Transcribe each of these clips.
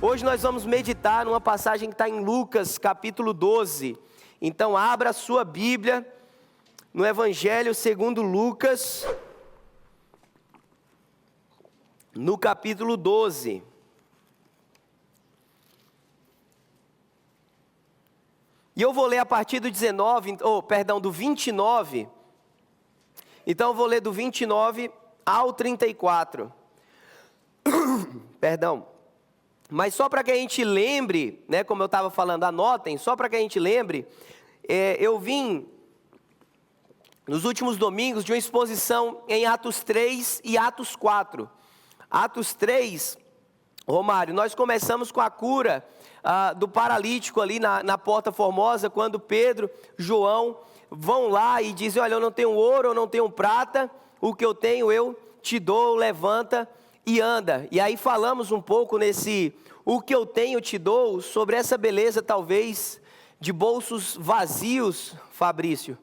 Hoje nós vamos meditar numa passagem que está em Lucas, capítulo 12. Então abra a sua Bíblia no Evangelho segundo Lucas, no capítulo 12. E eu vou ler a partir do 29. Então eu vou ler do 29 ao 34. Perdão. Mas só para que a gente lembre, né, como eu estava falando, anotem, só para que a gente lembre, eu vim nos últimos domingos de uma exposição em Atos 3 e Atos 4. Atos 3, Romário, nós começamos com a cura do paralítico ali na Porta Formosa, quando Pedro, João vão lá e dizem, olha, eu não tenho ouro, eu não tenho prata, o que eu tenho eu te dou, levanta e anda. E aí falamos um pouco nesse, o que eu tenho te dou, sobre essa beleza talvez de bolsos vazios, Fabrício,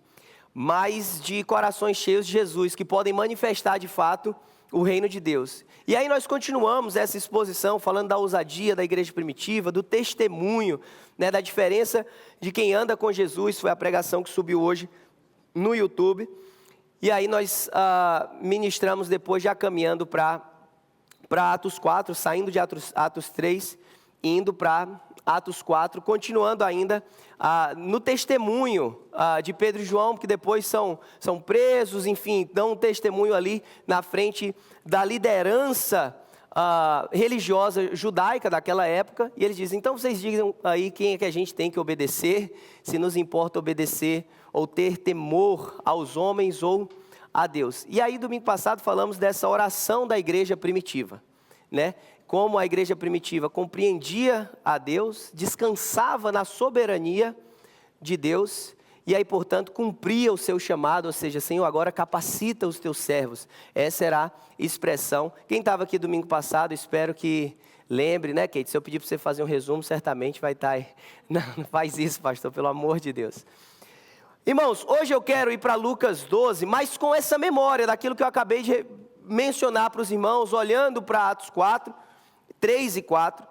mas de corações cheios de Jesus, que podem manifestar de fato o reino de Deus. E aí nós continuamos essa exposição falando da ousadia da igreja primitiva, do testemunho, né, da diferença de quem anda com Jesus. Foi a pregação que subiu hoje no YouTube. E aí nós ministramos depois, já caminhando para Atos 4, saindo de Atos 3, indo para Atos 4, continuando ainda no testemunho de Pedro e João, que depois são presos, enfim, dão um testemunho ali na frente da liderança religiosa judaica daquela época, e eles dizem, então vocês digam aí quem é que a gente tem que obedecer, se nos importa obedecer ou ter temor aos homens ou a Deus. E aí domingo passado falamos dessa oração da igreja primitiva, né? Como a igreja primitiva compreendia a Deus, descansava na soberania de Deus, e aí, portanto, cumpria o seu chamado, ou seja, Senhor, agora capacita os teus servos. Essa era a expressão. Quem estava aqui domingo passado, espero que lembre, né, Kate? Se eu pedir para você fazer um resumo, certamente vai estar aí. Não faz isso, pastor, pelo amor de Deus. Irmãos, hoje eu quero ir para Lucas 12, mas com essa memória daquilo que eu acabei de mencionar para os irmãos, olhando para Atos 4, 3 e 4.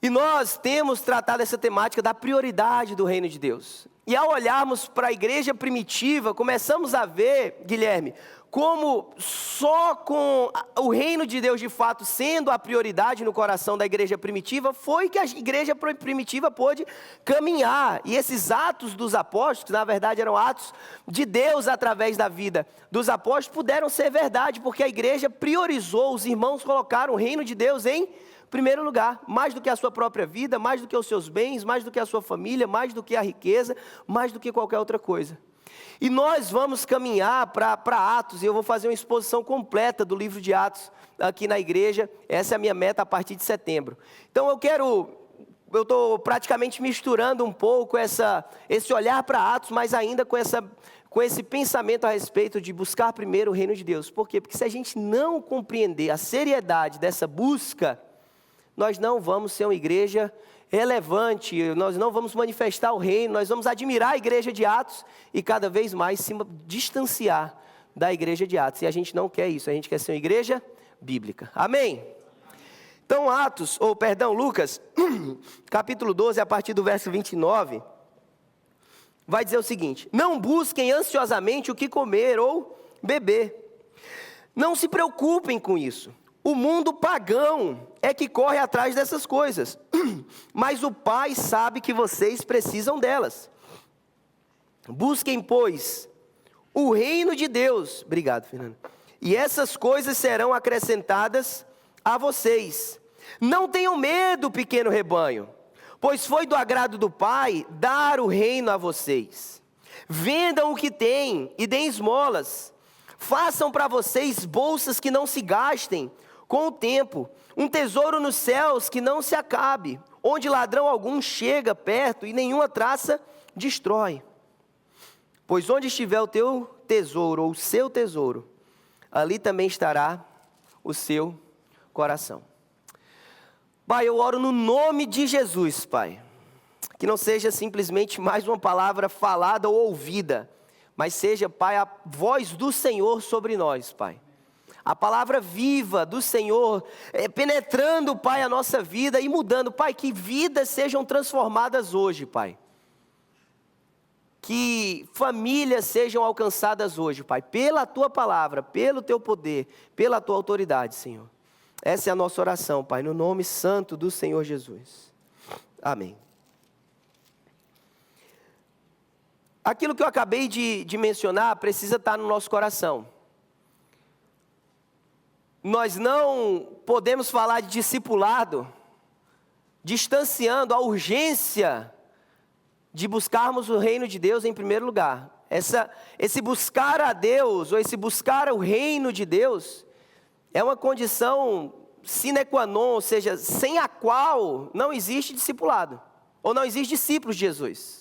E nós temos tratado essa temática da prioridade do reino de Deus. E ao olharmos para a igreja primitiva, começamos a ver, Guilherme, como só com o reino de Deus de fato sendo a prioridade no coração da igreja primitiva, foi que a igreja primitiva pôde caminhar. E esses atos dos apóstolos, que na verdade eram atos de Deus através da vida dos apóstolos, puderam ser verdade, porque a igreja priorizou, os irmãos colocaram o reino de Deus em primeiro lugar, mais do que a sua própria vida, mais do que os seus bens, mais do que a sua família, mais do que a riqueza, mais do que qualquer outra coisa. E nós vamos caminhar para Atos, e eu vou fazer uma exposição completa do livro de Atos aqui na igreja. Essa é a minha meta a partir de setembro. Então eu estou praticamente misturando um pouco esse olhar para Atos, mas ainda com esse pensamento a respeito de buscar primeiro o reino de Deus. Por quê? Porque se a gente não compreender a seriedade dessa busca, nós não vamos ser uma igreja relevante, nós não vamos manifestar o reino, nós vamos admirar a igreja de Atos e cada vez mais se distanciar da igreja de Atos. E a gente não quer isso, a gente quer ser uma igreja bíblica. Amém? Então Lucas, capítulo 12, a partir do verso 29, vai dizer o seguinte: não busquem ansiosamente o que comer ou beber, não se preocupem com isso. O mundo pagão é que corre atrás dessas coisas, mas o Pai sabe que vocês precisam delas. Busquem, pois, o reino de Deus. Obrigado, Fernando. E essas coisas serão acrescentadas a vocês. Não tenham medo, pequeno rebanho, pois foi do agrado do Pai dar o reino a vocês. Vendam o que têm e deem esmolas. Façam para vocês bolsas que não se gastem com o tempo, um tesouro nos céus que não se acabe, onde ladrão algum chega perto e nenhuma traça destrói. Pois onde estiver o teu tesouro, ou o seu tesouro, ali também estará o seu coração. Pai, eu oro no nome de Jesus, Pai, que não seja simplesmente mais uma palavra falada ou ouvida, mas seja, Pai, a voz do Senhor sobre nós, Pai. A palavra viva do Senhor, penetrando, Pai, a nossa vida e mudando. Pai, que vidas sejam transformadas hoje, Pai. Que famílias sejam alcançadas hoje, Pai, pela Tua palavra, pelo Teu poder, pela Tua autoridade, Senhor. Essa é a nossa oração, Pai, no nome santo do Senhor Jesus. Amém. Aquilo que eu acabei de mencionar precisa estar no nosso coração. Nós não podemos falar de discipulado, distanciando a urgência de buscarmos o reino de Deus em primeiro lugar. Esse buscar a Deus, ou esse buscar o reino de Deus, é uma condição sine qua non, ou seja, sem a qual não existe discipulado, ou não existe discípulos de Jesus.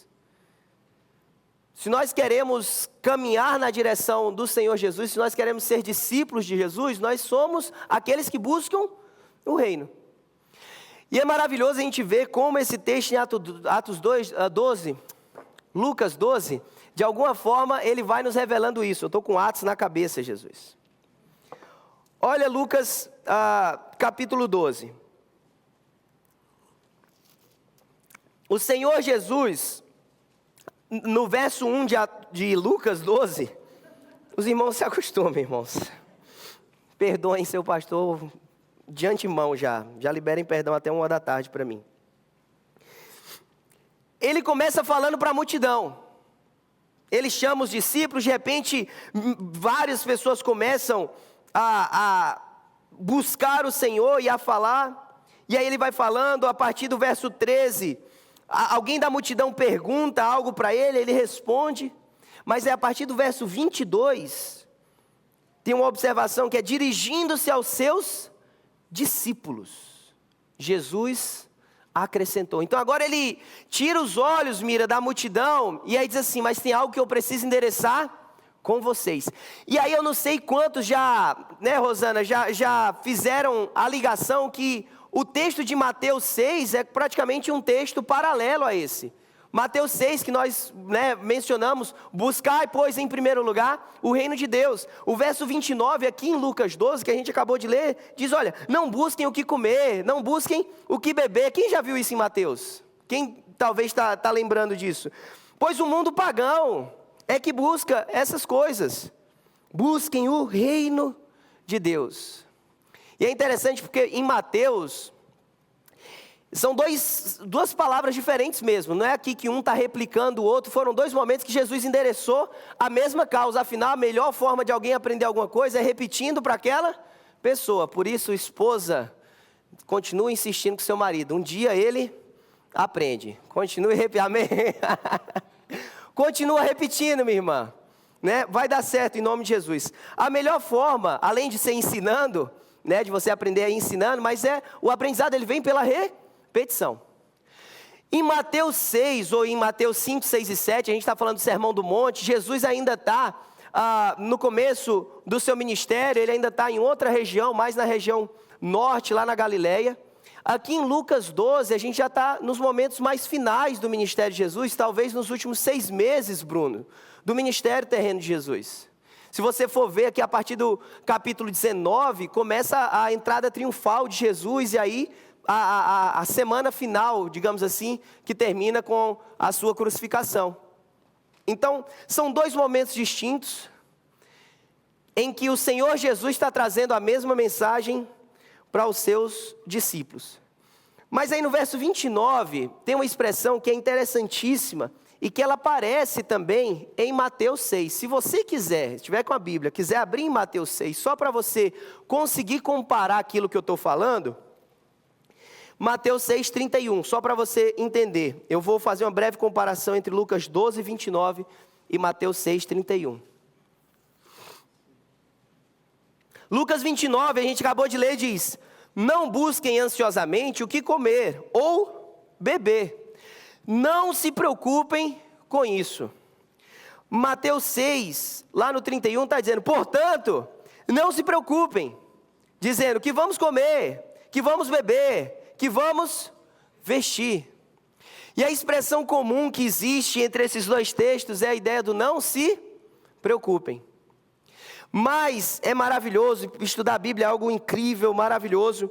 Se nós queremos caminhar na direção do Senhor Jesus, se nós queremos ser discípulos de Jesus, nós somos aqueles que buscam o reino. E é maravilhoso a gente ver como esse texto em Lucas 12, de alguma forma ele vai nos revelando isso. Eu estou com Atos na cabeça, Jesus. Olha Lucas capítulo 12. O Senhor Jesus, no verso 1 de Lucas 12, os irmãos se acostumem, irmãos. Perdoem seu pastor de antemão já liberem perdão até 1h da tarde para mim. Ele começa falando para a multidão. Ele chama os discípulos, de repente várias pessoas começam a buscar o Senhor e a falar. E aí ele vai falando a partir do verso 13. Alguém da multidão pergunta algo para ele, ele responde. Mas é a partir do verso 22, tem uma observação que é dirigindo-se aos seus discípulos. Jesus acrescentou. Então agora ele tira os olhos, mira, da multidão, e aí diz assim, mas tem algo que eu preciso endereçar com vocês. E aí eu não sei quantos já, né, Rosana, já fizeram a ligação que o texto de Mateus 6 é praticamente um texto paralelo a esse. Mateus 6, que nós, né, mencionamos, buscai, pois, em primeiro lugar, o reino de Deus. O verso 29, aqui em Lucas 12, que a gente acabou de ler, diz, olha, não busquem o que comer, não busquem o que beber. Quem já viu isso em Mateus? Quem talvez está lembrando disso? Pois o mundo pagão é que busca essas coisas. Busquem o reino de Deus. E é interessante porque em Mateus, são duas palavras diferentes mesmo. Não é aqui que um está replicando o outro. Foram dois momentos que Jesus endereçou a mesma causa. Afinal, a melhor forma de alguém aprender alguma coisa é repetindo para aquela pessoa. Por isso, esposa, continue insistindo com seu marido. Um dia ele aprende. Continue repetindo. Amém? Continua repetindo, minha irmã. Né? Vai dar certo em nome de Jesus. A melhor forma, além de ser ensinando, né, de você aprender a ir ensinando, mas o aprendizado ele vem pela repetição. Em Mateus 6, ou em Mateus 5, 6 e 7, a gente está falando do Sermão do Monte. Jesus ainda está no começo do seu ministério, ele ainda está em outra região, mais na região norte, lá na Galileia. Aqui em Lucas 12, a gente já está nos momentos mais finais do ministério de Jesus, talvez nos últimos 6 meses, Bruno, do ministério terreno de Jesus. Se você for ver aqui a partir do capítulo 19, começa a entrada triunfal de Jesus, e aí a semana final, digamos assim, que termina com a sua crucificação. Então, são dois momentos distintos, em que o Senhor Jesus está trazendo a mesma mensagem para os seus discípulos. Mas aí no verso 29, tem uma expressão que é interessantíssima, e que ela aparece também em Mateus 6. Se você quiser, estiver com a Bíblia, quiser abrir em Mateus 6, só para você conseguir comparar aquilo que eu estou falando, Mateus 6, 31, só para você entender. Eu vou fazer uma breve comparação entre Lucas 12, 29 e Mateus 6, 31. Lucas 29, a gente acabou de ler, diz, não busquem ansiosamente o que comer ou beber. Não se preocupem com isso. Mateus 6, lá no 31, está dizendo, portanto, não se preocupem, dizendo que vamos comer, que vamos beber, que vamos vestir. E a expressão comum que existe entre esses dois textos é a ideia do não se preocupem. Mas é maravilhoso, estudar a Bíblia é algo incrível, maravilhoso.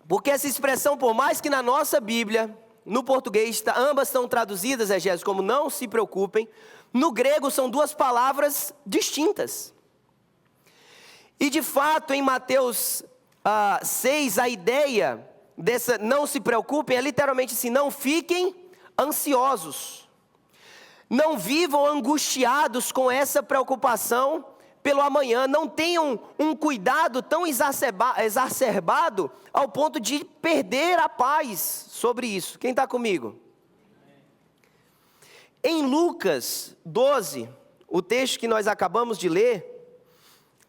Porque essa expressão, por mais que na nossa Bíblia, no português, ambas estão traduzidas, exégeses, como não se preocupem, no grego são duas palavras distintas. E de fato, em Mateus 6, a ideia dessa não se preocupem é literalmente assim: não fiquem ansiosos. Não vivam angustiados com essa preocupação pelo amanhã. Não tenham um cuidado tão exacerbado ao ponto de perder a paz sobre isso. Quem está comigo? Em Lucas 12, o texto que nós acabamos de ler,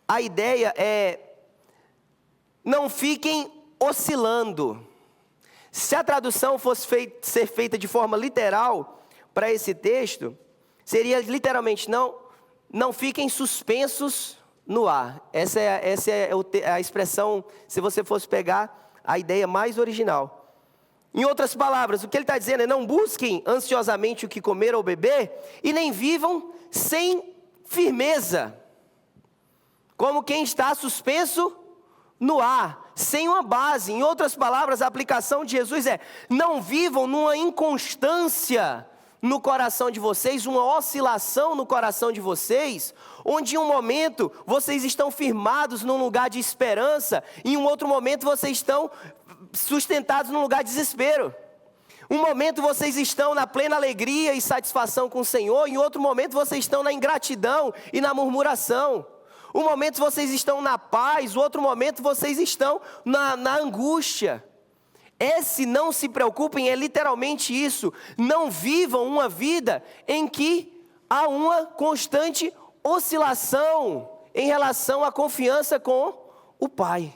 a ideia é: não fiquem oscilando. Se a tradução fosse ser feita de forma literal para esse texto, seria literalmente: não fiquem suspensos no ar. Essa é a expressão, se você fosse pegar a ideia mais original. Em outras palavras, o que ele está dizendo é: não busquem ansiosamente o que comer ou beber, e nem vivam sem firmeza, como quem está suspenso no ar, sem uma base. Em outras palavras, a aplicação de Jesus é: não vivam numa inconstância no coração de vocês, uma oscilação no coração de vocês, onde em um momento vocês estão firmados num lugar de esperança, e em um outro momento vocês estão sustentados num lugar de desespero. Um momento vocês estão na plena alegria e satisfação com o Senhor, em outro momento vocês estão na ingratidão e na murmuração. Um momento vocês estão na paz, outro momento vocês estão na angústia. Esse não se preocupem é literalmente isso: não vivam uma vida em que há uma constante oscilação em relação à confiança com o Pai.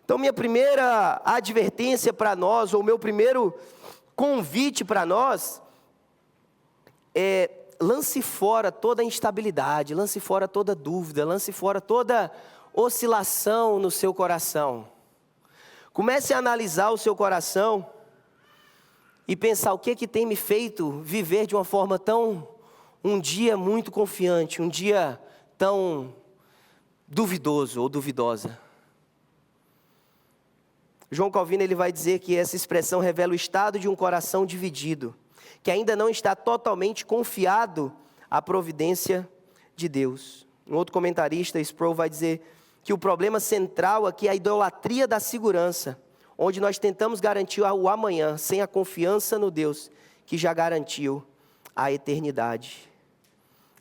Então, minha primeira advertência para nós, ou meu primeiro convite para nós, é: lance fora toda instabilidade, lance fora toda dúvida, lance fora toda oscilação no seu coração. Comece a analisar o seu coração e pensar: o que tem me feito viver de uma forma um dia muito confiante, um dia tão duvidoso ou duvidosa. João Calvino ele vai dizer que essa expressão revela o estado de um coração dividido, que ainda não está totalmente confiado à providência de Deus. Um outro comentarista, Sproul, vai dizer que o problema central aqui é a idolatria da segurança, onde nós tentamos garantir o amanhã sem a confiança no Deus que já garantiu a eternidade.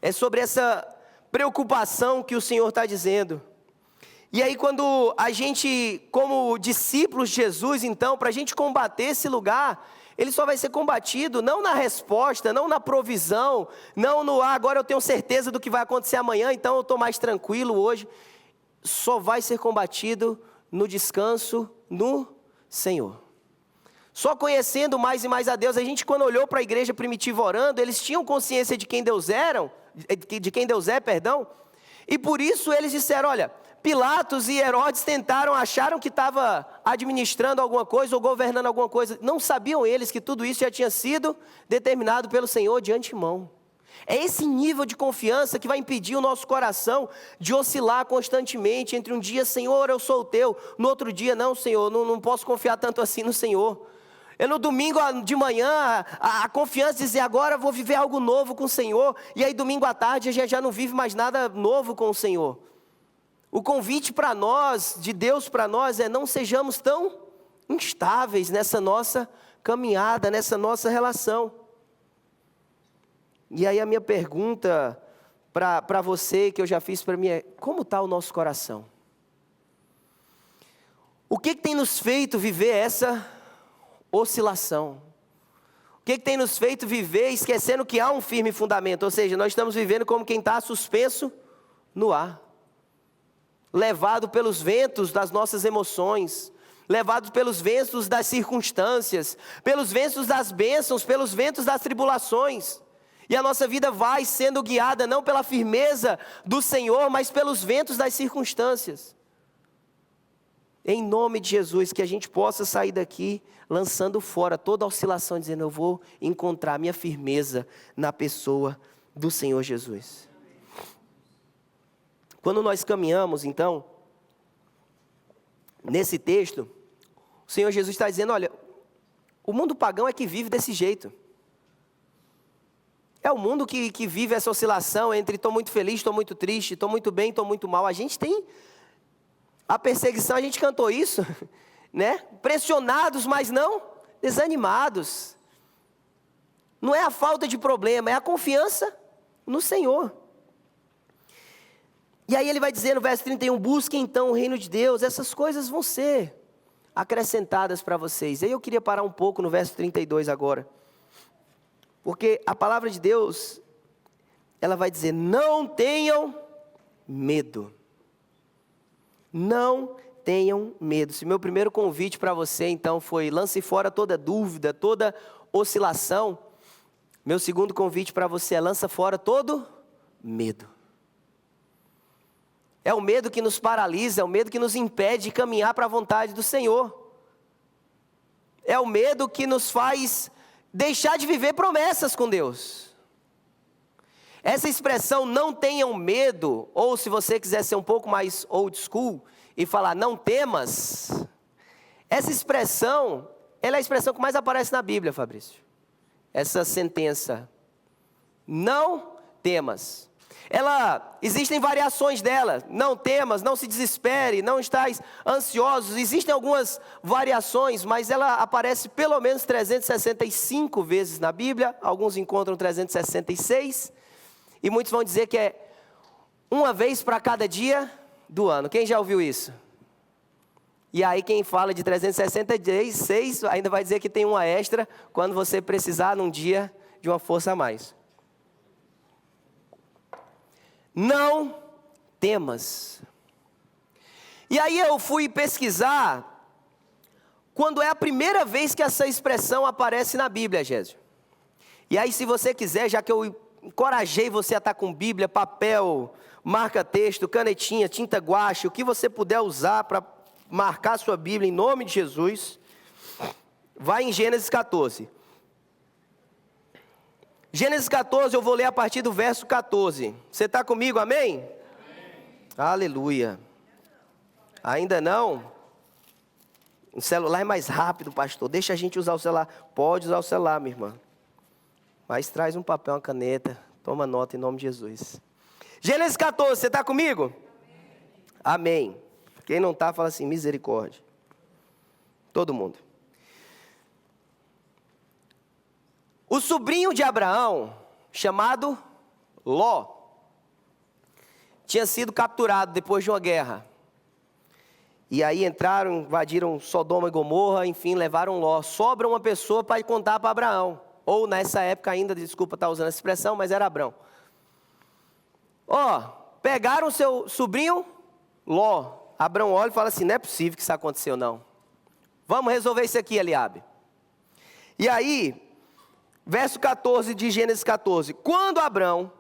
É sobre essa preocupação que o Senhor está dizendo. E aí, quando a gente, como discípulos de Jesus, então, para a gente combater esse lugar, ele só vai ser combatido não na resposta, não na provisão, não no agora eu tenho certeza do que vai acontecer amanhã, então eu estou mais tranquilo hoje. Só vai ser combatido no descanso no Senhor. Só conhecendo mais e mais a Deus. A gente, quando olhou para a igreja primitiva orando, eles tinham consciência de quem Deus é, e por isso eles disseram: olha, Pilatos e Herodes acharam que estava administrando alguma coisa ou governando alguma coisa. Não sabiam eles que tudo isso já tinha sido determinado pelo Senhor de antemão. É esse nível de confiança que vai impedir o nosso coração de oscilar constantemente entre um dia: Senhor, eu sou o teu, no outro dia: não, Senhor, não posso confiar tanto assim no Senhor. É no domingo de manhã, a confiança de dizer: agora vou viver algo novo com o Senhor, e aí domingo à tarde a gente já não vive mais nada novo com o Senhor. O convite para nós, de Deus para nós, é: não sejamos tão instáveis nessa nossa caminhada, nessa nossa relação. E aí a minha pergunta para você, que eu já fiz para mim, é: como está o nosso coração? O que tem nos feito viver essa oscilação? O que tem nos feito viver esquecendo que há um firme fundamento? Ou seja, nós estamos vivendo como quem está suspenso no ar, levado pelos ventos das nossas emoções, levado pelos ventos das circunstâncias, pelos ventos das bênçãos, pelos ventos das tribulações. E a nossa vida vai sendo guiada não pela firmeza do Senhor, mas pelos ventos das circunstâncias. Em nome de Jesus, que a gente possa sair daqui lançando fora toda a oscilação, dizendo: eu vou encontrar minha firmeza na pessoa do Senhor Jesus. Quando nós caminhamos, então, nesse texto, o Senhor Jesus está dizendo, olha, o mundo pagão é que vive desse jeito. É o mundo que vive essa oscilação entre estou muito feliz, estou muito triste, estou muito bem, estou muito mal. A gente tem a perseguição, a gente cantou isso, né? Pressionados, mas não desanimados. Não é a falta de problema, é a confiança no Senhor. E aí ele vai dizer no verso 31, busquem então o reino de Deus, essas coisas vão ser acrescentadas para vocês. E aí eu queria parar um pouco no verso 32 agora. Porque a palavra de Deus, ela vai dizer, não tenham medo. Não tenham medo. Se meu primeiro convite para você, então, foi lance fora toda dúvida, toda oscilação, meu segundo convite para você é lança fora todo medo. É o medo que nos paralisa, é o medo que nos impede de caminhar para a vontade do Senhor. É o medo que nos faz deixar de viver promessas com Deus. Essa expressão, não tenham medo, ou se você quiser ser um pouco mais old school e falar, não temas, essa expressão, ela é a expressão que mais aparece na Bíblia, Fabrício. Essa sentença, não temas. Existem variações dela, não temas, não se desespere, não estais ansiosos, existem algumas variações, mas ela aparece pelo menos 365 vezes na Bíblia, alguns encontram 366, e muitos vão dizer que é uma vez para cada dia do ano. Quem já ouviu isso? E aí quem fala de 366 ainda vai dizer que tem uma extra, quando você precisar num dia de uma força a mais. Não temas. E aí eu fui pesquisar quando é a primeira vez que essa expressão aparece na Bíblia, Gésio. E aí se você quiser, já que eu encorajei você a estar com Bíblia, papel, marca-texto, canetinha, tinta guache, o que você puder usar para marcar sua Bíblia em nome de Jesus, vai em Gênesis 14. Gênesis 14, eu vou ler a partir do verso 14. Você está comigo, amém? Amém? Aleluia. Ainda não? O celular é mais rápido, pastor. Deixa a gente usar o celular. Pode usar o celular, minha irmã. Mas traz um papel, uma caneta. Toma nota em nome de Jesus. Gênesis 14, você está comigo? Amém. Amém. Quem não está, fala assim, misericórdia. Todo mundo. O sobrinho de Abraão, chamado Ló, tinha sido capturado depois de uma guerra. E aí entraram, invadiram Sodoma e Gomorra, enfim, levaram Ló. Sobra uma pessoa para contar para Abraão. Ou nessa época ainda, desculpa estar usando essa expressão, mas era Abraão. Pegaram seu sobrinho Ló. Abraão olha e fala assim, não é possível que isso aconteceu não. Vamos resolver isso aqui, Eliabe. E aí, verso 14 de Gênesis 14. Quando Abraão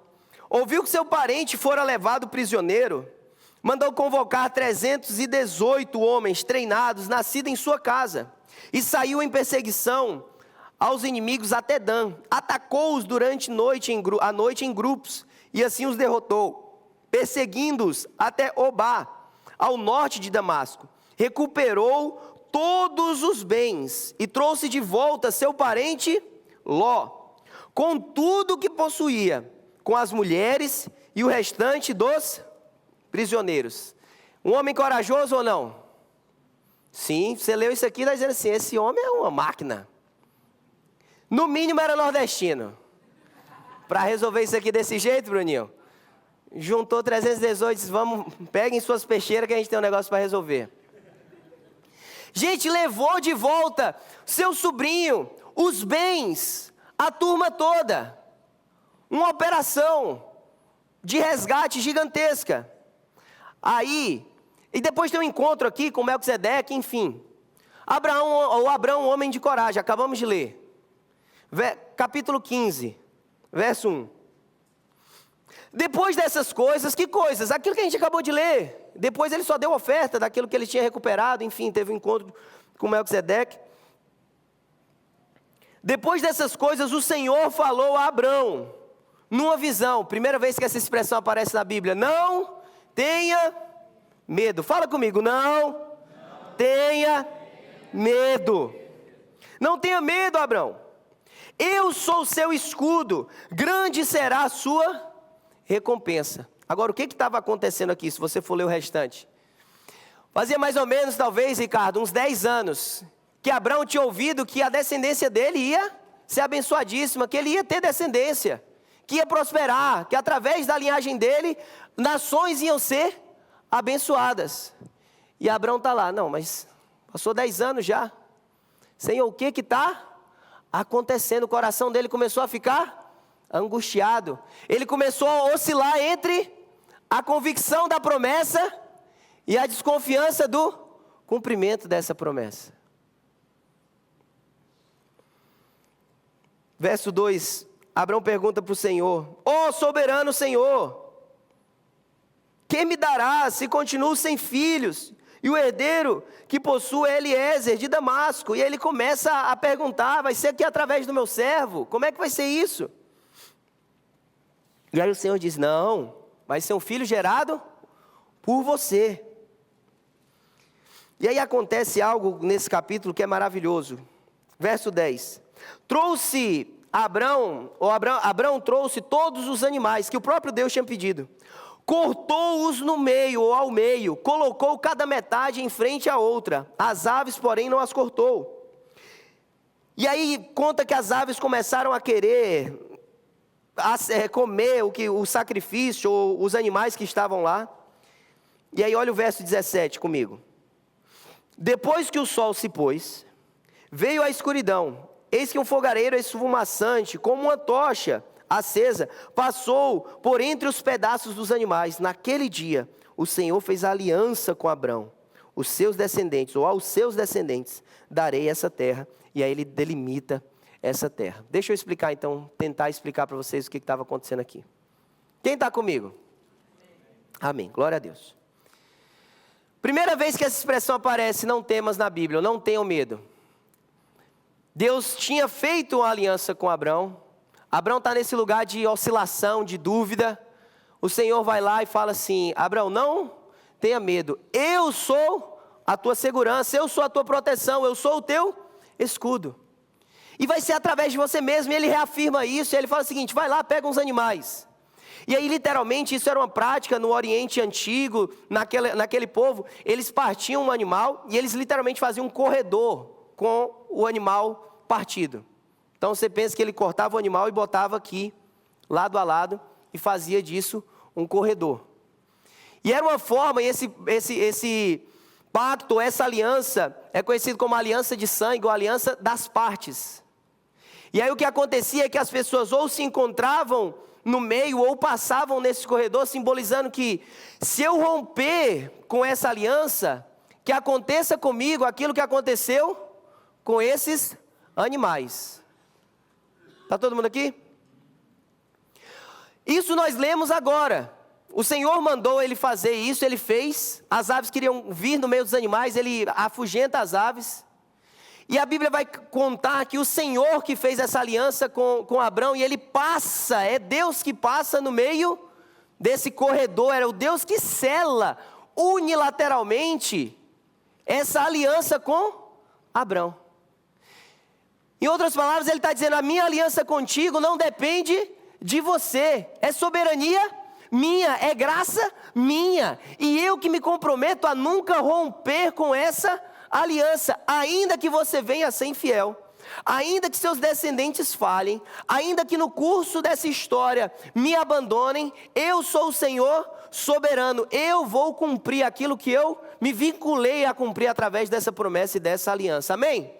ouviu que seu parente fora levado prisioneiro, mandou convocar 318 homens treinados, nascidos em sua casa, e saiu em perseguição aos inimigos até Dan. Atacou-os durante a noite em grupos, e assim os derrotou, perseguindo-os até Obá, ao norte de Damasco. Recuperou todos os bens e trouxe de volta seu parente Ló, com tudo o que possuía, com as mulheres e o restante dos prisioneiros. Um homem corajoso ou não? Sim, você leu isso aqui e está dizendo assim, esse homem é uma máquina. No mínimo era nordestino. Para resolver isso aqui desse jeito, Bruninho, juntou 318, disse, vamos, peguem suas peixeiras que a gente tem um negócio para resolver. Gente, levou de volta seu sobrinho, os bens, a turma toda. Uma operação de resgate gigantesca. Aí, e depois tem um encontro aqui com Melquisedeque, enfim. Abraão, homem de coragem, acabamos de ler. Capítulo 15, verso 1. Depois dessas coisas, que coisas? Aquilo que a gente acabou de ler. Depois ele só deu oferta daquilo que ele tinha recuperado, enfim, teve um encontro com Melquisedeque. Depois dessas coisas, o Senhor falou a Abrão, numa visão. Primeira vez que essa expressão aparece na Bíblia. Não tenha medo. Fala comigo, não tenha medo. Não tenha medo, Abrão. Eu sou o seu escudo, grande será a sua recompensa. Agora, o que estava acontecendo aqui, se você for ler o restante? Fazia mais ou menos, talvez, Ricardo, uns 10 anos, que Abrão tinha ouvido que a descendência dele ia ser abençoadíssima, que ele ia ter descendência, que ia prosperar, que através da linhagem dele, nações iam ser abençoadas. E Abrão está lá, não, mas passou 10 anos já. Senhor, o que está acontecendo? O coração dele começou a ficar angustiado. Ele começou a oscilar entre a convicção da promessa e a desconfiança do cumprimento dessa promessa. Verso 2, Abrão pergunta para o Senhor: ó soberano Senhor, quem me dará se continuo sem filhos? E o herdeiro que possuo é Eliezer de Damasco. E ele começa a perguntar: vai ser aqui através do meu servo? Como é que vai ser isso? E aí o Senhor diz: não, vai ser um filho gerado por você. E aí acontece algo nesse capítulo que é maravilhoso. Verso 10. Abrão trouxe todos os animais que o próprio Deus tinha pedido. Cortou-os no meio ou ao meio, colocou cada metade em frente à outra. As aves, porém, não as cortou. E aí conta que as aves começaram a querer comer o sacrifício ou os animais que estavam lá. E aí olha o verso 17 comigo. Depois que o sol se pôs, veio a escuridão. Eis que um fogareiro esfumaçante, como uma tocha acesa, passou por entre os pedaços dos animais. Naquele dia, o Senhor fez aliança com Abrão. Os seus descendentes, ou aos seus descendentes, darei essa terra. E aí ele delimita essa terra. Deixa eu explicar então, tentar explicar para vocês o que estava acontecendo aqui. Quem está comigo? Amém, glória a Deus. Primeira vez que essa expressão aparece, não temas, na Bíblia, não tenham medo. Deus tinha feito uma aliança com Abrão. Abrão está nesse lugar de oscilação, de dúvida. O Senhor vai lá e fala assim: Abrão, não tenha medo. Eu sou a tua segurança, eu sou a tua proteção, eu sou o teu escudo. E vai ser através de você mesmo. E ele reafirma isso, e ele fala o seguinte: vai lá, pega uns animais. E aí literalmente isso era uma prática no Oriente Antigo, naquele povo. Eles partiam um animal e eles literalmente faziam um corredor com o animal partido. Então você pensa que ele cortava o animal e botava aqui, lado a lado, e fazia disso um corredor. E era uma forma, e esse pacto, essa aliança, é conhecido como aliança de sangue, ou aliança das partes. E aí o que acontecia é que as pessoas ou se encontravam no meio, ou passavam nesse corredor, simbolizando que se eu romper com essa aliança, que aconteça comigo aquilo que aconteceu com esses animais. Está todo mundo aqui? Isso nós lemos agora. O Senhor mandou ele fazer isso, ele fez. As aves queriam vir no meio dos animais, ele afugenta as aves. E a Bíblia vai contar que o Senhor que fez essa aliança com Abrão, e ele passa, é Deus que passa no meio desse corredor, é o Deus que sela unilateralmente essa aliança com Abrão. Em outras palavras, ele está dizendo: a minha aliança contigo não depende de você, é soberania minha, é graça minha, e eu que me comprometo a nunca romper com essa aliança, ainda que você venha a ser infiel, ainda que seus descendentes falhem, ainda que no curso dessa história me abandonem, eu sou o Senhor soberano, eu vou cumprir aquilo que eu me vinculei a cumprir através dessa promessa e dessa aliança, amém?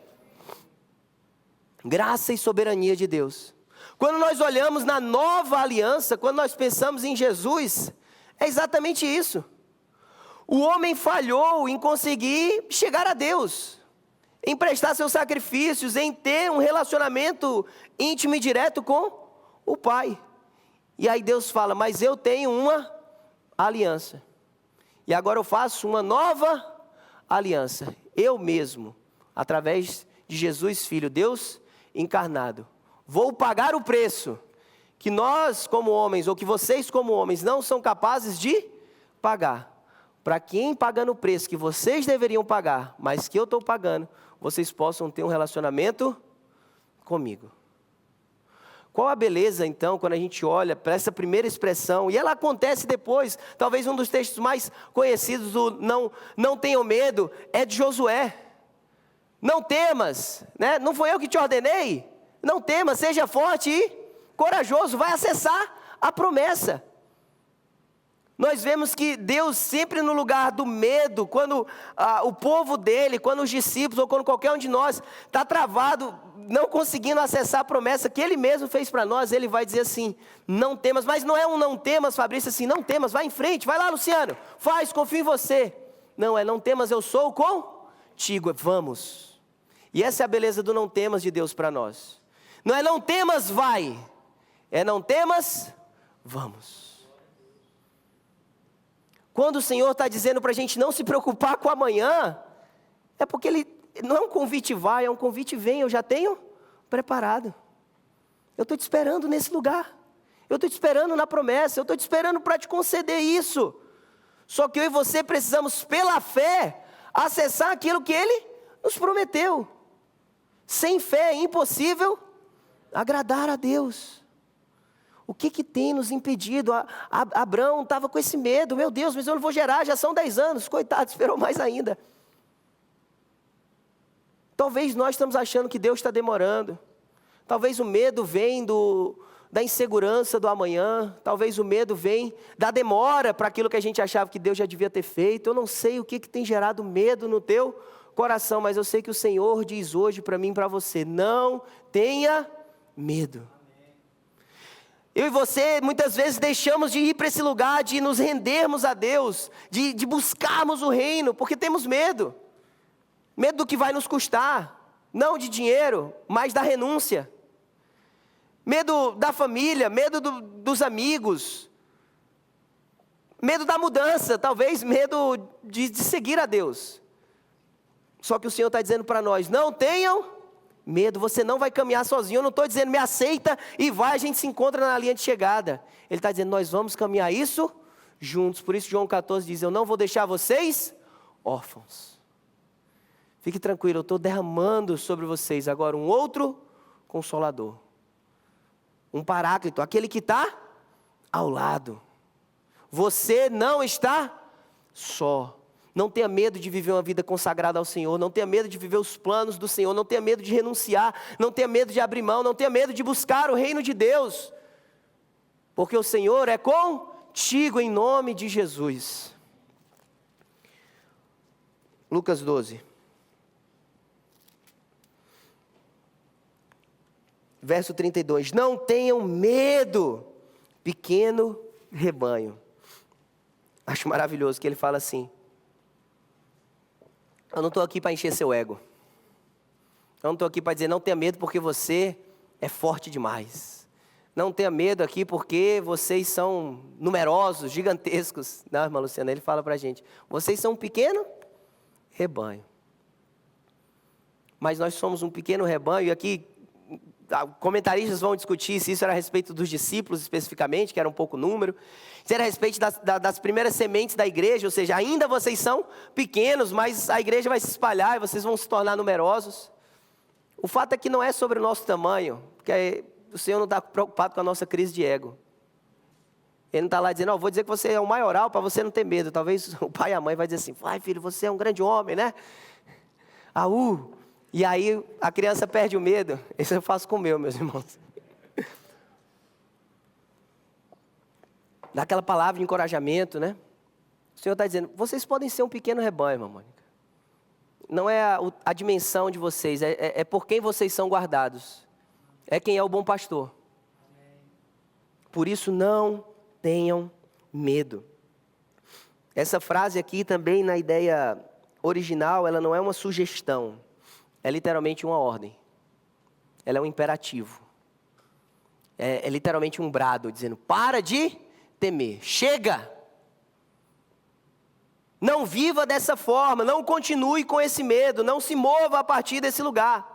Graça e soberania de Deus. Quando nós olhamos na nova aliança, quando nós pensamos em Jesus, é exatamente isso. O homem falhou em conseguir chegar a Deus, em prestar seus sacrifícios, em ter um relacionamento íntimo e direto com o Pai. E aí Deus fala: mas eu tenho uma aliança. E agora eu faço uma nova aliança. Eu mesmo, através de Jesus Filho, Deus encarnado, vou pagar o preço que nós como homens, ou que vocês como homens, não são capazes de pagar. Para quem pagando o preço que vocês deveriam pagar, mas que eu estou pagando, vocês possam ter um relacionamento comigo. Qual a beleza então, quando a gente olha para essa primeira expressão, e ela acontece depois, talvez um dos textos mais conhecidos do não tenham medo, é de Josué. Não temas, né? Não foi eu que te ordenei? Não temas, seja forte e corajoso, vai acessar a promessa. Nós vemos que Deus sempre no lugar do medo, quando o povo dele, quando os discípulos, ou quando qualquer um de nós está travado, não conseguindo acessar a promessa que Ele mesmo fez para nós, Ele vai dizer assim, não temas, mas não é um não temas, Fabrício, assim, não temas, vai em frente, vai lá Luciano, faz, confio em você. Não, é não temas, eu sou contigo, vamos. E essa é a beleza do não temas de Deus para nós. Não é não temas, vai, é não temas, vamos. Quando o Senhor está dizendo para a gente não se preocupar com amanhã, é porque Ele não é um convite vai, é um convite vem, eu já tenho preparado. Eu estou te esperando nesse lugar. Eu estou te esperando na promessa, eu estou te esperando para te conceder isso. Só que eu e você precisamos, pela fé, acessar aquilo que Ele nos prometeu. Sem fé é impossível agradar a Deus. O que tem nos impedido? Abraão estava com esse medo, meu Deus, mas eu não vou gerar, já são 10 anos, coitado, esperou mais ainda. Talvez nós estamos achando que Deus está demorando, talvez o medo vem da insegurança do amanhã, talvez o medo vem da demora para aquilo que a gente achava que Deus já devia ter feito. Eu não sei o que tem gerado medo no teu coração, mas eu sei que o Senhor diz hoje para mim e para você, não tenha medo. Eu e você, muitas vezes, deixamos de ir para esse lugar, de nos rendermos a Deus, de buscarmos o reino, porque temos medo. Medo do que vai nos custar, não de dinheiro, mas da renúncia. Medo da família, medo dos amigos. Medo da mudança, talvez medo de seguir a Deus. Só que o Senhor está dizendo para nós, não tenham medo, você não vai caminhar sozinho. Eu não estou dizendo me aceita e vai, a gente se encontra na linha de chegada. Ele está dizendo, nós vamos caminhar isso juntos. Por isso João 14 diz, eu não vou deixar vocês órfãos. Fique tranquilo, eu estou derramando sobre vocês agora um outro consolador. Um paráclito, aquele que está ao lado. Você não está só. Não tenha medo de viver uma vida consagrada ao Senhor, não tenha medo de viver os planos do Senhor, não tenha medo de renunciar, não tenha medo de abrir mão, não tenha medo de buscar o reino de Deus, porque o Senhor é contigo em nome de Jesus. Lucas 12, verso 32, não tenham medo, pequeno rebanho. Acho maravilhoso que ele fala assim, eu não estou aqui para encher seu ego. Eu não estou aqui para dizer, não tenha medo porque você é forte demais. Não tenha medo aqui porque vocês são numerosos, gigantescos. Não, irmã Luciana, ele fala para a gente, vocês são um pequeno rebanho. Mas nós somos um pequeno rebanho, e aqui comentaristas vão discutir se isso era a respeito dos discípulos especificamente, que era um pouco número, se era a respeito das primeiras sementes da igreja, ou seja, ainda vocês são pequenos, mas a igreja vai se espalhar e vocês vão se tornar numerosos. O fato é que não é sobre o nosso tamanho, porque o Senhor não está preocupado com a nossa crise de ego. Ele não está lá dizendo, vou dizer que você é o maioral para você não ter medo. Talvez o pai e a mãe vai dizer assim, vai filho, você é um grande homem, né? E aí a criança perde o medo. Isso eu faço com o meu, meus irmãos. Dá aquela palavra de encorajamento, né? O Senhor está dizendo, vocês podem ser um pequeno rebanho, irmã Mônica. Não é a dimensão de vocês, é por quem vocês são guardados. É quem é o bom pastor. Por isso não tenham medo. Essa frase aqui também na ideia original, ela não é uma sugestão. É literalmente uma ordem. Ela é um imperativo. É literalmente um brado, dizendo, para de temer. Chega! Não viva dessa forma, não continue com esse medo, não se mova a partir desse lugar.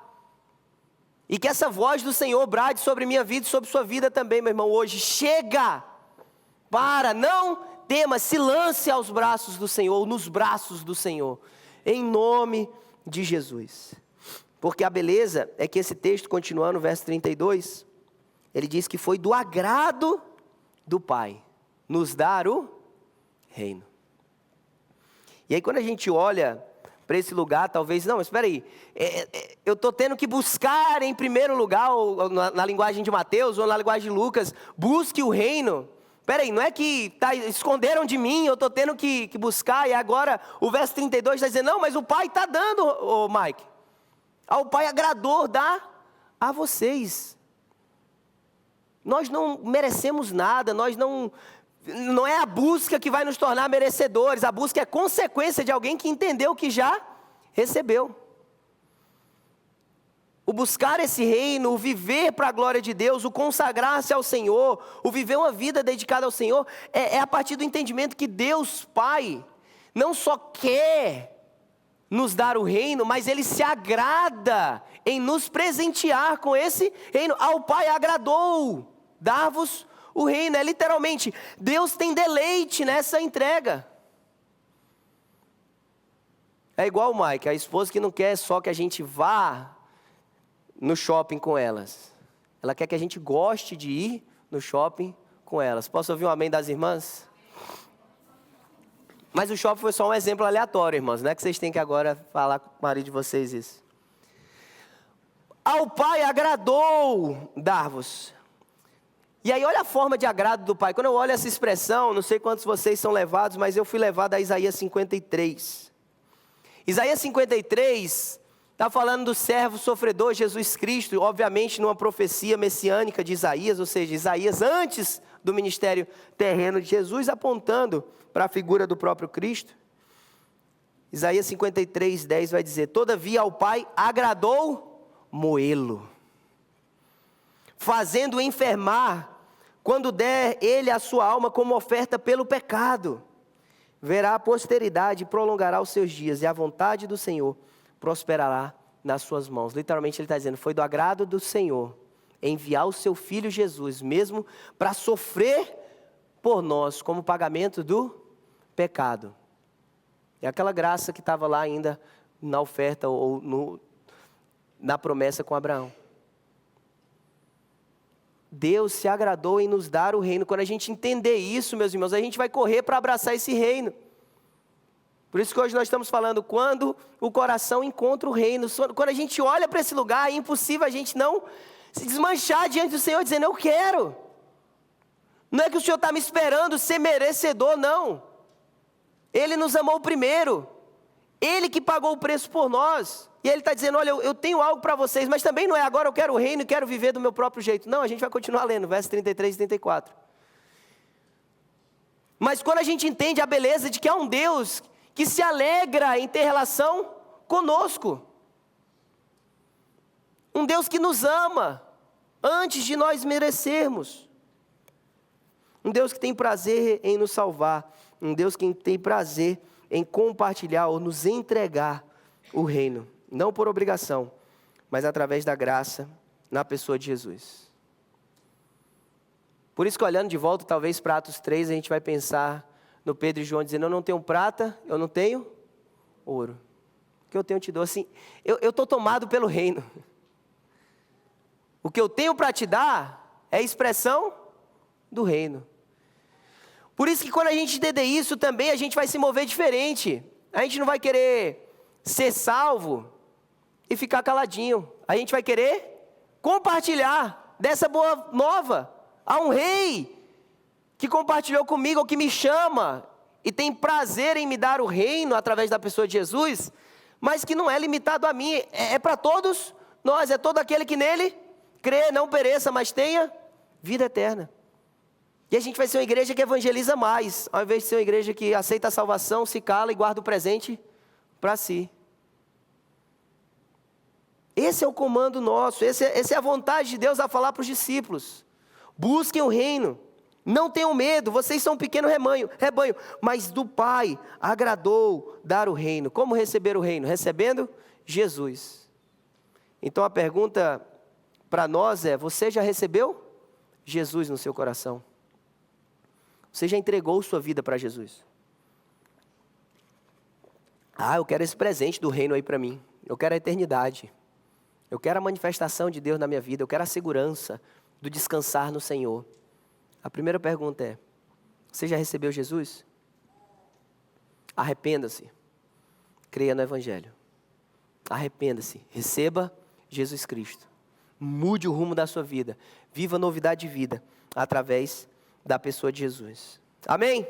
E que essa voz do Senhor brade sobre minha vida e sobre sua vida também, meu irmão, hoje. Chega! Para, não tema, se lance aos braços do Senhor, nos braços do Senhor, em nome de Jesus. Porque a beleza é que esse texto, continuando, verso 32, ele diz que foi do agrado do Pai nos dar o reino. E aí quando a gente olha para esse lugar, talvez, não, mas espera aí, eu estou tendo que buscar em primeiro lugar, ou na linguagem de Mateus, ou na linguagem de Lucas, busque o reino. Espera aí, não é que esconderam de mim, eu estou tendo que buscar, e agora o verso 32 está dizendo, não, mas o Pai está dando, ô Mike. Ao Pai agradou dar a vocês. Nós não merecemos nada, não é a busca que vai nos tornar merecedores, a busca é consequência de alguém que entendeu que já recebeu. O buscar esse reino, o viver para a glória de Deus, o consagrar-se ao Senhor, o viver uma vida dedicada ao Senhor, é a partir do entendimento que Deus Pai não só quer nos dar o reino, mas Ele se agrada em nos presentear com esse reino. Ao Pai agradou dar-vos o reino, é literalmente, Deus tem deleite nessa entrega. É igual o Mike, a esposa que não quer só que a gente vá no shopping com elas. Ela quer que a gente goste de ir no shopping com elas. Posso ouvir um amém das irmãs? Mas o shopping foi só um exemplo aleatório, irmãos. Não é que vocês têm que agora falar com o marido de vocês isso. Ao Pai agradou dar-vos. E aí olha a forma de agrado do Pai. Quando eu olho essa expressão, não sei quantos de vocês são levados, mas eu fui levado a Isaías 53. Isaías 53 está falando do servo sofredor Jesus Cristo, obviamente numa profecia messiânica de Isaías, ou seja, Isaías antes do ministério terreno de Jesus, apontando para a figura do próprio Cristo. Isaías 53, 10 vai dizer, todavia ao Pai agradou moê-lo, fazendo-o enfermar, quando der ele a sua alma como oferta pelo pecado. Verá a posteridade e prolongará os seus dias, e a vontade do Senhor prosperará nas suas mãos. Literalmente ele está dizendo, foi do agrado do Senhor enviar o seu Filho Jesus, mesmo para sofrer por nós, como pagamento do pecado. É aquela graça que estava lá ainda na oferta ou na promessa com Abraão. Deus se agradou em nos dar o reino. Quando a gente entender isso, meus irmãos, a gente vai correr para abraçar esse reino. Por isso que hoje nós estamos falando, quando o coração encontra o reino. Quando a gente olha para esse lugar, é impossível a gente não se desmanchar diante do Senhor, dizendo, eu quero. Não é que o Senhor está me esperando ser merecedor, não. Ele nos amou primeiro. Ele que pagou o preço por nós. E Ele está dizendo, olha, eu tenho algo para vocês, mas também não é agora, eu quero o reino e quero viver do meu próprio jeito. Não, a gente vai continuar lendo, versos 33 e 34. Mas quando a gente entende a beleza de que há um Deus que se alegra em ter relação conosco. Um Deus que nos ama antes de nós merecermos. Um Deus que tem prazer em nos salvar. Um Deus que tem prazer em compartilhar ou nos entregar o reino. Não por obrigação, mas através da graça na pessoa de Jesus. Por isso que olhando de volta, talvez para Atos 3, a gente vai pensar no Pedro e João dizendo, eu não tenho prata, eu não tenho ouro. O que eu tenho te dou. Assim, eu estou tomado pelo reino. O que eu tenho para te dar é a expressão do reino. Por isso que quando a gente entender isso também, a gente vai se mover diferente. A gente não vai querer ser salvo e ficar caladinho. A gente vai querer compartilhar dessa boa nova. Há um rei que compartilhou comigo, ou que me chama, e tem prazer em me dar o reino através da pessoa de Jesus, mas que não é limitado a mim, é para todos nós, é todo aquele que nele crê, não pereça, mas tenha vida eterna. E a gente vai ser uma igreja que evangeliza mais, ao invés de ser uma igreja que aceita a salvação, se cala e guarda o presente para si. Esse é o comando nosso, essa é a vontade de Deus a falar para os discípulos. Busquem o reino, não tenham medo, vocês são um pequeno rebanho, mas do Pai agradou dar o reino. Como receber o reino? Recebendo Jesus. Então a pergunta para nós é: você já recebeu Jesus no seu coração? Você já entregou sua vida para Jesus? Eu quero esse presente do reino aí para mim. Eu quero a eternidade. Eu quero a manifestação de Deus na minha vida. Eu quero a segurança do descansar no Senhor. A primeira pergunta é: você já recebeu Jesus? Arrependa-se. Creia no Evangelho. Arrependa-se. Receba Jesus Cristo. Mude o rumo da sua vida. Viva novidade de vida através da pessoa de Jesus. Amém?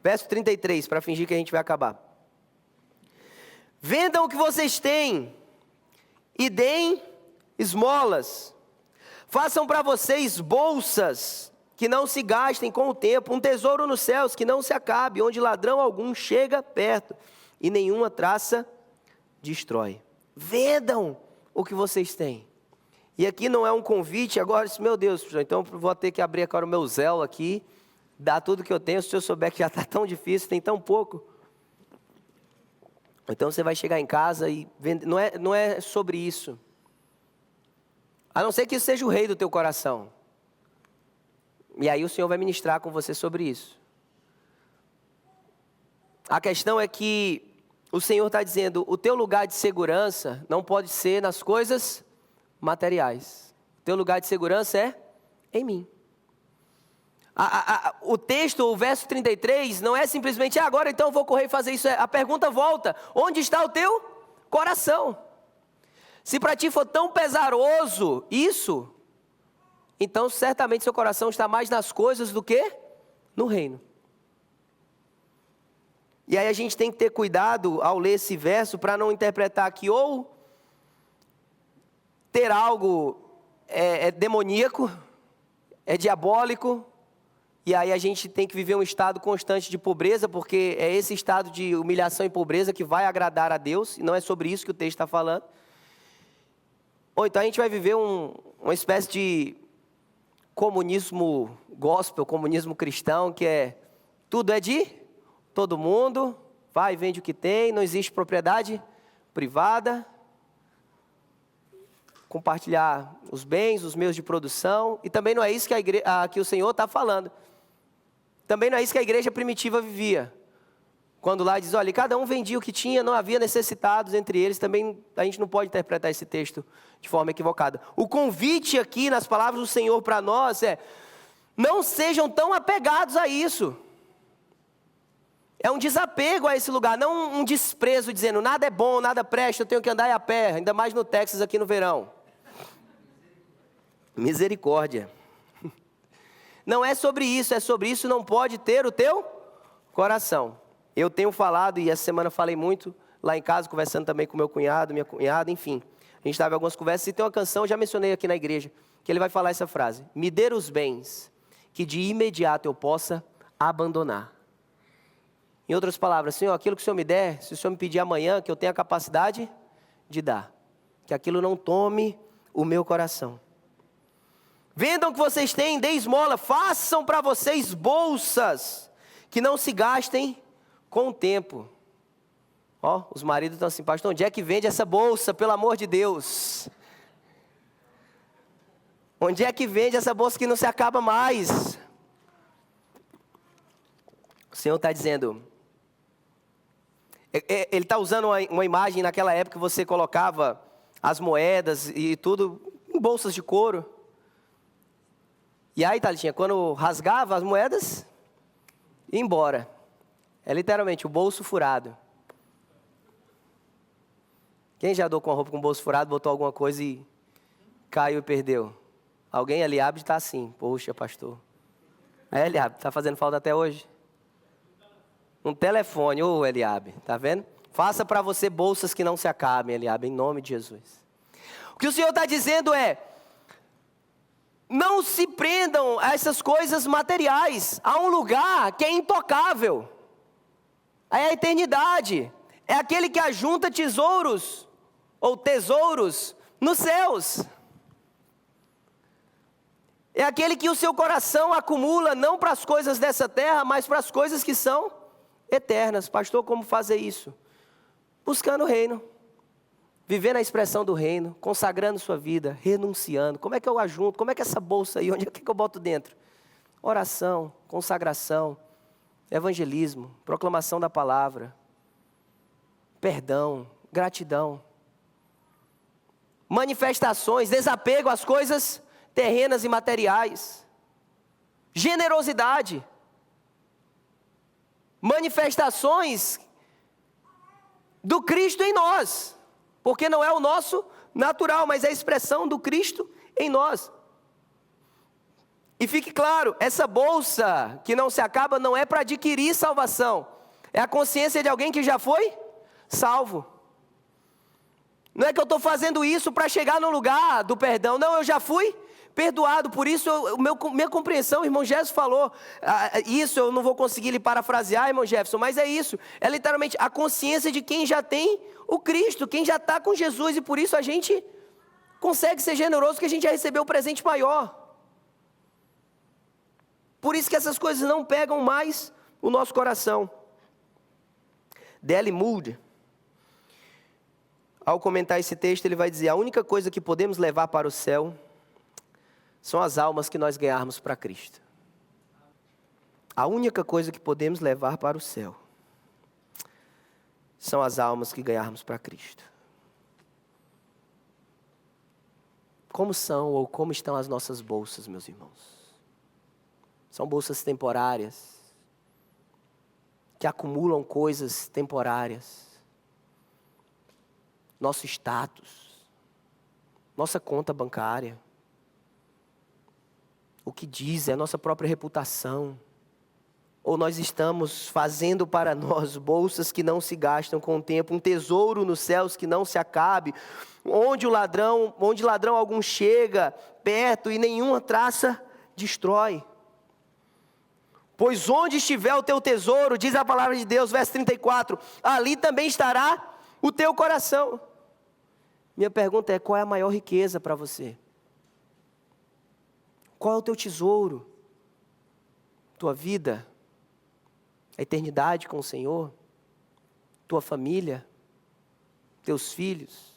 Verso 33, para fingir que a gente vai acabar. Vendam o que vocês têm e deem esmolas. Façam para vocês bolsas que não se gastem com o tempo, um tesouro nos céus que não se acabe, onde ladrão algum chega perto e nenhuma traça destrói. Vendam o que vocês têm. E aqui não é um convite, agora, meu Deus, então vou ter que abrir agora o meu Zelo aqui, dar tudo que eu tenho. Se eu souber que já está tão difícil, tem tão pouco. Então você vai chegar em casa e vender. Não é sobre isso. A não ser que isso seja o rei do teu coração. E aí o Senhor vai ministrar com você sobre isso. A questão é que o Senhor está dizendo: o teu lugar de segurança não pode ser nas coisas materiais. O teu lugar de segurança é em mim. O texto, o verso 33, não é simplesmente: agora então eu vou correr e fazer isso. A pergunta volta: onde está o teu coração? Se para ti for tão pesaroso isso, então certamente seu coração está mais nas coisas do que no reino. E aí a gente tem que ter cuidado ao ler esse verso para não interpretar que ou ter algo é demoníaco, é diabólico, e aí a gente tem que viver um estado constante de pobreza, porque é esse estado de humilhação e pobreza que vai agradar a Deus, e não é sobre isso que o texto está falando. Ou então a gente vai viver uma espécie de comunismo gospel, comunismo cristão, que é tudo é de todo mundo, vai e vende o que tem, não existe propriedade privada, compartilhar os bens, os meios de produção, e também não é isso que o Senhor está falando. Também não é isso que a igreja primitiva vivia. Quando lá diz: olha, cada um vendia o que tinha, não havia necessitados entre eles. Também a gente não pode interpretar esse texto de forma equivocada. O convite aqui nas palavras do Senhor para nós é: não sejam tão apegados a isso. É um desapego a esse lugar, não um desprezo dizendo: nada é bom, nada presta, eu tenho que andar a pé, ainda mais no Texas aqui no verão. Misericórdia. Não é sobre isso, não pode ter o teu coração. Eu tenho falado, e essa semana falei muito lá em casa, conversando também com meu cunhado, minha cunhada, enfim. A gente estava em algumas conversas, e tem uma canção, já mencionei aqui na igreja, que ele vai falar essa frase: me dê os bens, que de imediato eu possa abandonar. Em outras palavras: Senhor, aquilo que o Senhor me der, se o Senhor me pedir amanhã, que eu tenha a capacidade de dar. Que aquilo não tome o meu coração. Vendam o que vocês têm, dê esmola, façam para vocês bolsas, que não se gastem com o tempo. Os maridos estão assim: pastor, onde é que vende essa bolsa, pelo amor de Deus? Onde é que vende essa bolsa que não se acaba mais? O Senhor está dizendo, Ele está usando uma imagem naquela época que você colocava as moedas e tudo em bolsas de couro. E aí, Thalitinha, quando rasgava as moedas, ia embora. É literalmente o bolso furado. Quem já andou com a roupa com o bolso furado, botou alguma coisa e caiu e perdeu? Alguém? Eliabe está assim: poxa, pastor. Eliabe, está fazendo falta até hoje? Um telefone, Eliabe, tá vendo? Faça para você bolsas que não se acabem, Eliabe, em nome de Jesus. O que o Senhor está dizendo é: não se prendam a essas coisas materiais. Há um lugar que é intocável. É a eternidade. É aquele que ajunta tesouros, ou tesouros, nos céus. É aquele que o seu coração acumula, não para as coisas dessa terra, mas para as coisas que são eternas. Pastor, como fazer isso? Buscando o reino. Viver na expressão do reino, consagrando sua vida, renunciando. Como é que eu ajunto? Como é que essa bolsa aí, onde é que eu boto dentro? Oração, consagração, evangelismo, proclamação da palavra, perdão, gratidão. Manifestações, desapego às coisas terrenas e materiais. Generosidade. Manifestações do Cristo em nós. Porque não é o nosso natural, mas é a expressão do Cristo em nós. E fique claro, essa bolsa que não se acaba não é para adquirir salvação. É a consciência de alguém que já foi salvo. Não é que eu estou fazendo isso para chegar no lugar do perdão. Não, eu já fui perdoado. Por isso, minha compreensão, o irmão Jefferson falou, isso eu não vou conseguir lhe parafrasear, irmão Jefferson, mas é isso. É literalmente a consciência de quem já tem o Cristo, quem já está com Jesus. E por isso a gente consegue ser generoso, porque a gente já recebeu o presente maior. Por isso que essas coisas não pegam mais o nosso coração. D.L. Moody, ao comentar esse texto, ele vai dizer: a única coisa que podemos levar para o céu são as almas que nós ganharmos para Cristo. A única coisa que podemos levar para o céu são as almas que ganharmos para Cristo. Como são ou como estão as nossas bolsas, meus irmãos? São bolsas temporárias, que acumulam coisas temporárias. Nosso status, nossa conta bancária, o que diz é a nossa própria reputação. Ou nós estamos fazendo para nós bolsas que não se gastam com o tempo, um tesouro nos céus que não se acabe, onde ladrão algum chega perto e nenhuma traça destrói. Pois onde estiver o teu tesouro, diz a palavra de Deus, verso 34, ali também estará o teu coração. Minha pergunta é: qual é a maior riqueza para você? Qual é o teu tesouro? Tua vida? A eternidade com o Senhor? Tua família? Teus filhos?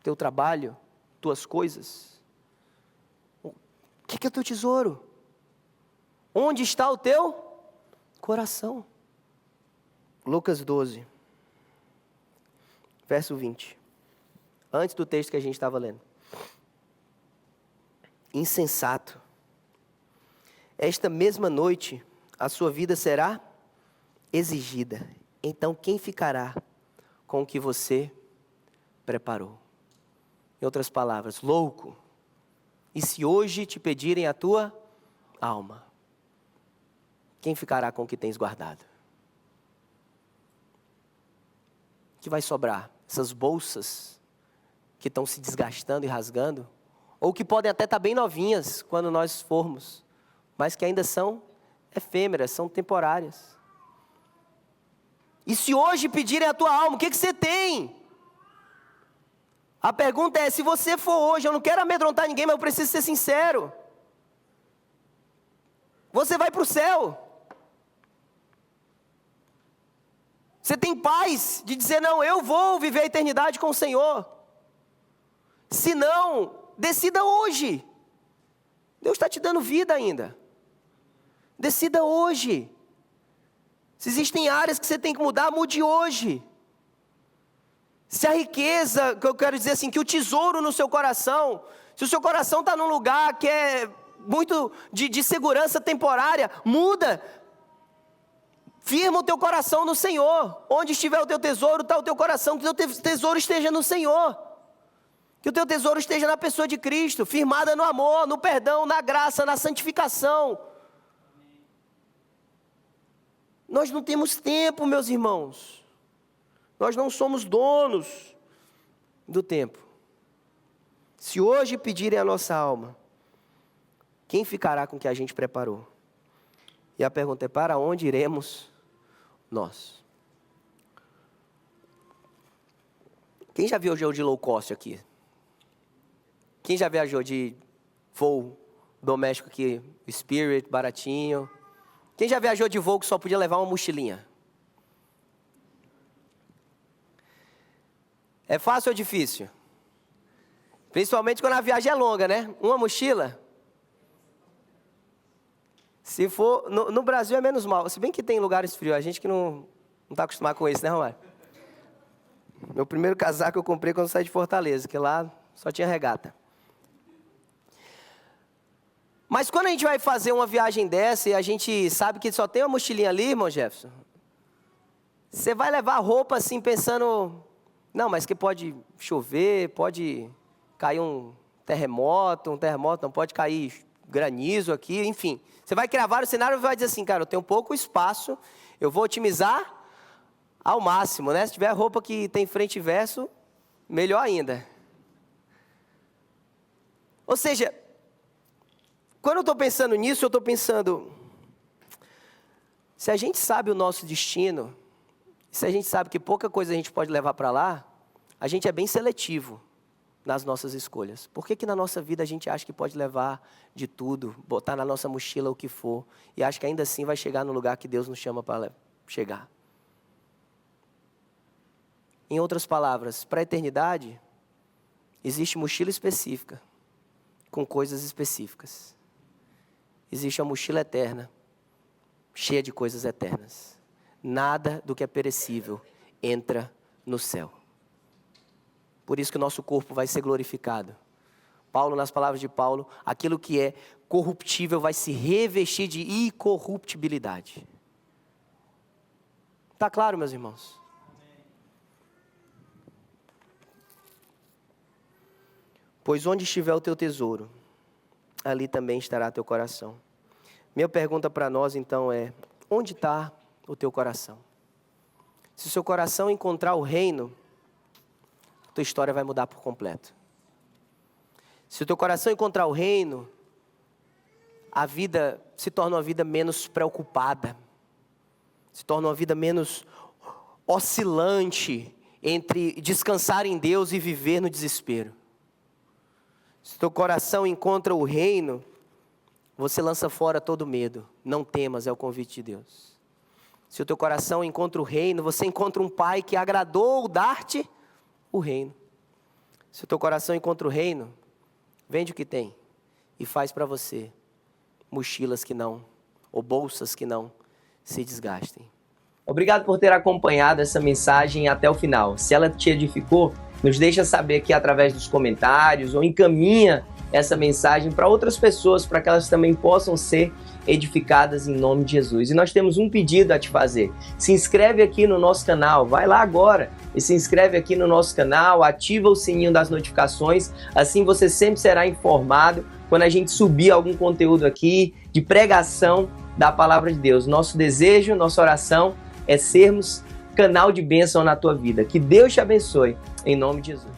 Teu trabalho? Tuas coisas? O que é o teu tesouro? Onde está o teu coração? Lucas 12, verso 20. Antes do texto que a gente estava lendo. Insensato. Esta mesma noite a sua vida será exigida. Então quem ficará com o que você preparou? Em outras palavras, louco. E se hoje te pedirem a tua alma, quem ficará com o que tens guardado? O que vai sobrar? Essas bolsas que estão se desgastando e rasgando, ou que podem até estar bem novinhas quando nós formos, mas que ainda são efêmeras, são temporárias. E se hoje pedirem a tua alma, o que você tem? A pergunta é: se você for hoje, eu não quero amedrontar ninguém, mas eu preciso ser sincero. Você vai para o céu. Você tem paz de dizer: não, eu vou viver a eternidade com o Senhor. Se não, decida hoje. Deus está te dando vida ainda. Decida hoje. Se existem áreas que você tem que mudar, mude hoje. Se a riqueza, que eu quero dizer assim, que o tesouro no seu coração, se o seu coração está num lugar que é muito de segurança temporária, muda. Firma o teu coração no Senhor. Onde estiver o teu tesouro, está o teu coração. Que o teu tesouro esteja no Senhor. Que o teu tesouro esteja na pessoa de Cristo, firmada no amor, no perdão, na graça, na santificação. Nós não temos tempo, meus irmãos. Nós não somos donos do tempo. Se hoje pedirem a nossa alma, quem ficará com o que a gente preparou? E a pergunta é: para onde iremos nós? Quem já viajou de low cost aqui? Quem já viajou de voo doméstico aqui, Spirit, baratinho? Quem já viajou de voo que só podia levar uma mochilinha? É fácil ou difícil? Principalmente quando a viagem é longa, né? Uma mochila. Se for... No Brasil é menos mal. Se bem que tem lugares frios. A gente que não está acostumado com isso, né, Romário? Meu primeiro casaco eu comprei quando saí de Fortaleza, que lá só tinha regata. Mas quando a gente vai fazer uma viagem dessa e a gente sabe que só tem uma mochilinha ali, irmão Jefferson, você vai levar roupa assim pensando, não, mas que pode chover, pode cair um terremoto não, pode cair granizo aqui, enfim. Você vai criar vários cenários e vai dizer assim, cara, eu tenho pouco espaço, eu vou otimizar ao máximo, né? Se tiver roupa que tem frente e verso, melhor ainda. Ou seja, quando eu estou pensando nisso, eu estou pensando, se a gente sabe o nosso destino, se a gente sabe que pouca coisa a gente pode levar para lá, a gente é bem seletivo nas nossas escolhas. Por que na nossa vida a gente acha que pode levar de tudo, botar na nossa mochila o que for, e acha que ainda assim vai chegar no lugar que Deus nos chama para chegar? Em outras palavras, para a eternidade, existe mochila específica, com coisas específicas. Existe a mochila eterna, cheia de coisas eternas. Nada do que é perecível entra no céu. Por isso que o nosso corpo vai ser glorificado. Paulo, nas palavras de Paulo, aquilo que é corruptível vai se revestir de incorruptibilidade. Está claro, meus irmãos? Pois onde estiver o teu tesouro, ali também estará teu coração. Minha pergunta para nós então é, onde está o teu coração? Se o seu coração encontrar o reino, a tua história vai mudar por completo. Se o teu coração encontrar o reino, a vida se torna uma vida menos preocupada, se torna uma vida menos oscilante entre descansar em Deus e viver no desespero. Se teu coração encontra o reino, você lança fora todo medo. Não temas, é o convite de Deus. Se o teu coração encontra o reino, você encontra um pai que agradou dar-te o reino. Se o teu coração encontra o reino, vende o que tem e faz para você mochilas que não, ou bolsas que não se desgastem. Obrigado por ter acompanhado essa mensagem até o final. Se ela te edificou, nos deixa saber aqui através dos comentários ou encaminha essa mensagem para outras pessoas, para que elas também possam ser edificadas em nome de Jesus. E nós temos um pedido a te fazer. Se inscreve aqui no nosso canal, vai lá agora e se inscreve aqui no nosso canal, ativa o sininho das notificações, assim você sempre será informado quando a gente subir algum conteúdo aqui de pregação da palavra de Deus. Nosso desejo, nossa oração é sermos canal de bênção na tua vida. Que Deus te abençoe, em nome de Jesus.